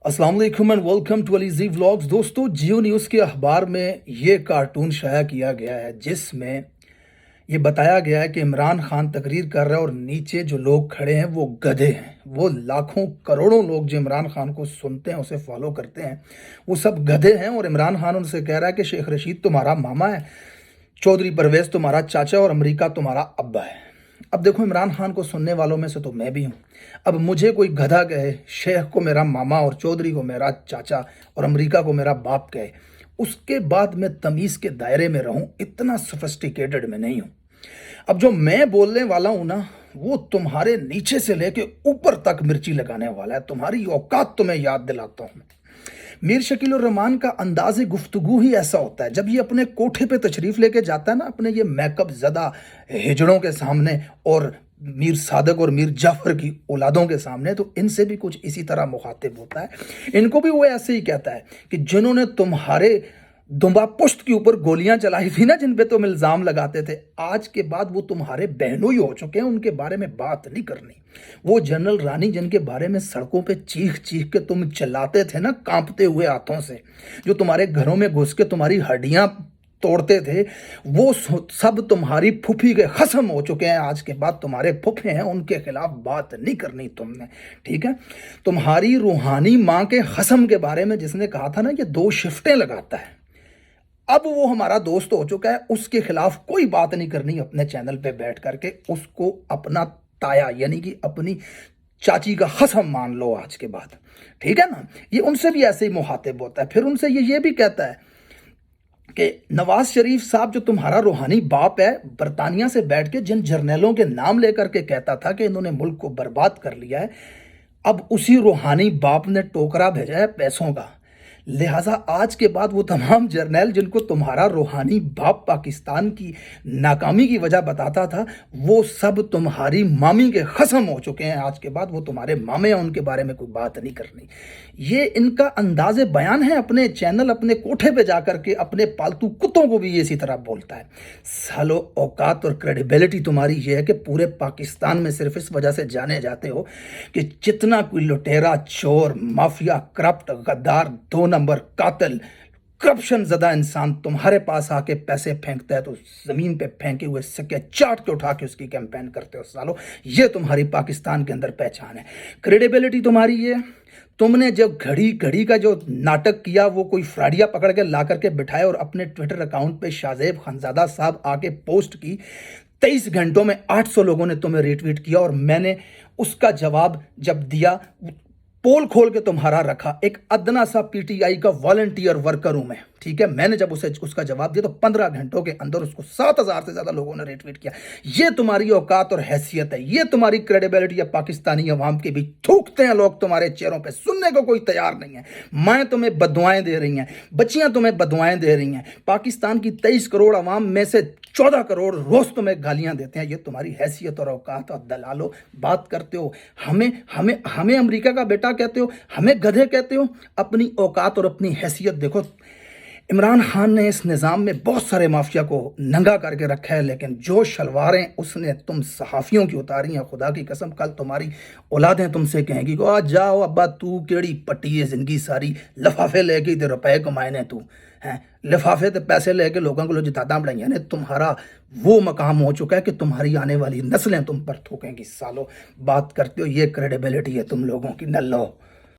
अस्सलाम वालेकुम and welcome to Ali ji vlogs. दोस्तों, जियो न्यूज़ के अखबार में ये कार्टून शाया किया गया है जिसमें ये बताया गया है कि इमरान खान तकरीर कर रहा है और नीचे जो लोग खड़े हैं वो गधे हैं। वो लाखों करोड़ों लोग जो इमरान खान को सुनते हैं, उसे फॉलो करते हैं, वो सब गधे हैं। और इमरान खान उनसे कह रहा है कि शेख रशीद तुम्हारा मामा है, चौधरी परवेज़ तुम्हारा चाचा और अमेरिका तुम्हारा अब्बा है। अब देखो, इमरान खान को सुनने वालों में से तो मैं भी हूँ। अब मुझे कोई गधा कहे, शेख को मेरा मामा और चौधरी को मेरा चाचा और अमेरिका को मेरा बाप कहे, उसके बाद मैं तमीज़ के दायरे में रहूं, इतना सोफिस्टिकेटेड मैं नहीं हूं। अब जो मैं बोलने वाला हूं ना, वो तुम्हारे नीचे से लेके ऊपर तक मिर्ची लगाने वाला है। तुम्हारी औकात तुम्हें याद दिलाता हूं। मीर शकील और रहमान का अंदाज़ गुफ्तगू ही ऐसा होता है। जब ये अपने कोठे पे तशरीफ़ लेके जाता है ना, अपने ये मैकअप ज़दा हिजड़ों के सामने और मीर सादक और मीर जाफ़र की औलादों के सामने, तो इनसे भी कुछ इसी तरह मुखातिब होता है। इनको भी वो ऐसे ही कहता है कि जिन्होंने तुम्हारे दुम्बा पुश्त के ऊपर गोलियां चलाई थी ना, जिन पे तुम इल्ज़ाम लगाते थे, आज के बाद वो तुम्हारे बहनों ही हो चुके हैं। उनके बारे में बात नहीं करनी। वो जनरल रानी जिनके बारे में सड़कों पे चीख चीख के तुम चिल्लाते थे ना, कांपते हुए हाथों से, जो तुम्हारे घरों में घुस के तुम्हारी हड्डियां तोड़ते थे, वो सब तुम्हारी फूफी के खसम हो चुके हैं। आज के बाद तुम्हारे फूफे हैं, उनके खिलाफ बात नहीं करनी तुमने, ठीक है। तुम्हारी रूहानी माँ के खसम के बारे में जिसने कहा था ना, ये 2 शिफ्टें लगाता है, अब वो हमारा दोस्त हो चुका है। उसके खिलाफ कोई बात नहीं करनी अपने चैनल पे बैठ करके। उसको अपना ताया यानी कि अपनी चाची का खसम मान लो आज के बाद, ठीक है ना। ये उनसे भी ऐसे ही मुखातिब होता है। फिर उनसे ये भी कहता है कि नवाज शरीफ साहब जो तुम्हारा रूहानी बाप है, बरतानिया से बैठ के जिन जर्नलों के नाम लेकर के कहता था कि इन्होंने मुल्क को बर्बाद कर लिया है, अब उसी रूहानी बाप ने टोकरा भेजा है पैसों का। लिहाजा आज के बाद वो तमाम जर्नल जिनको तुम्हारा रूहानी बाप पाकिस्तान की नाकामी की वजह बताता था, वो सब तुम्हारी मामी के खसम हो चुके हैं। आज के बाद वो तुम्हारे मामे हैं, उनके बारे में कोई बात नहीं करनी। ये इनका अंदाज़े बयान है। अपने चैनल, अपने कोठे पे जाकर के अपने पालतू कुत्तों को भी ये इसी तरह बोलता है। सालो, औकात और क्रेडिबिलिटी तुम्हारी ये है कि पूरे पाकिस्तान में सिर्फ इस वजह से जाने जाते हो कि जितना कोई लुटेरा, चोर, माफिया, करप्ट, गद्दार, 2 नंबर कातिल, करप्शन ज़्यादा इंसान तुम्हारे पास आके पैसे फेंकता है तो ज़मीन पे फेंके हुए सिक्के चाट के उठा के उसकी कैंपेन करते हो। सालो, ये तुम्हारी पाकिस्तान के अंदर पहचान है। क्रेडिबिलिटी तुम्हारी ये। तुमने जब घड़ी घड़ी का जो नाटक किया, वो कोई फ्राडिया पकड़ के ला करके बिठाए और अपने ट्विटर अकाउंट पे शाहजेब खानजादा साहब आके पोस्ट की, 23 घंटों में 800 लोगों ने तुम्हें रिट्वीट किया और मैंने उसका जवाब जब दिया, पोल खोल के तुम्हारा रखा। एक अदना सा पीटीआई का वॉलंटियर वर्कर हूं मैं, ठीक है। मैंने जब उसका जवाब दिया तो 15 घंटों के अंदर उसको 7000 से ज्यादा लोगों ने रिट्वीट किया। ये तुम्हारी औकात और हैसियत है, ये तुम्हारी क्रेडिबिलिटी है। पाकिस्तानी अवाम के भी थूकते हैं लोग तुम्हारे चेहरों पे, सुनने को कोई तैयार नहीं है। माएँ तुम्हें बदुआएं दे रही हैं, बच्चियां तुम्हें बदुआएं दे रही हैं। पाकिस्तान की 23 करोड़ अवाम में से 14 करोड़ रोज तुम्हें गालियां देते हैं। ये तुम्हारी हैसियत और औकात। और दलालो, बात करते हो हमें हमें हमें अमेरिका का बेटा कहते हो, हमें गधे कहते हो। अपनी औकात और अपनी हैसियत देखो। इमरान खान ने इस निज़ाम में बहुत सारे माफिया को नंगा करके रखा है, लेकिन जो शलवारें उसने तुम सहाफ़ियों की उतारी हैं, खुदा की कसम कल तुम्हारी औलादें तुमसे कहेंगी कि आज जाओ अब्बा, तू केड़ी पट्टी है जिंदगी सारी, लफाफे लेके इधर रुपए कमाए ने तू हैं, लिफाफे ते पैसे लेके लोगों को जितादा बढ़ाइया ने। तुम्हारा वो मकाम हो चुका है कि तुम्हारी आने वाली नस्लें तुम पर थूकेंगी। सालो, बात करते हो, ये क्रेडिबिलिटी है तुम लोगों की। न लो।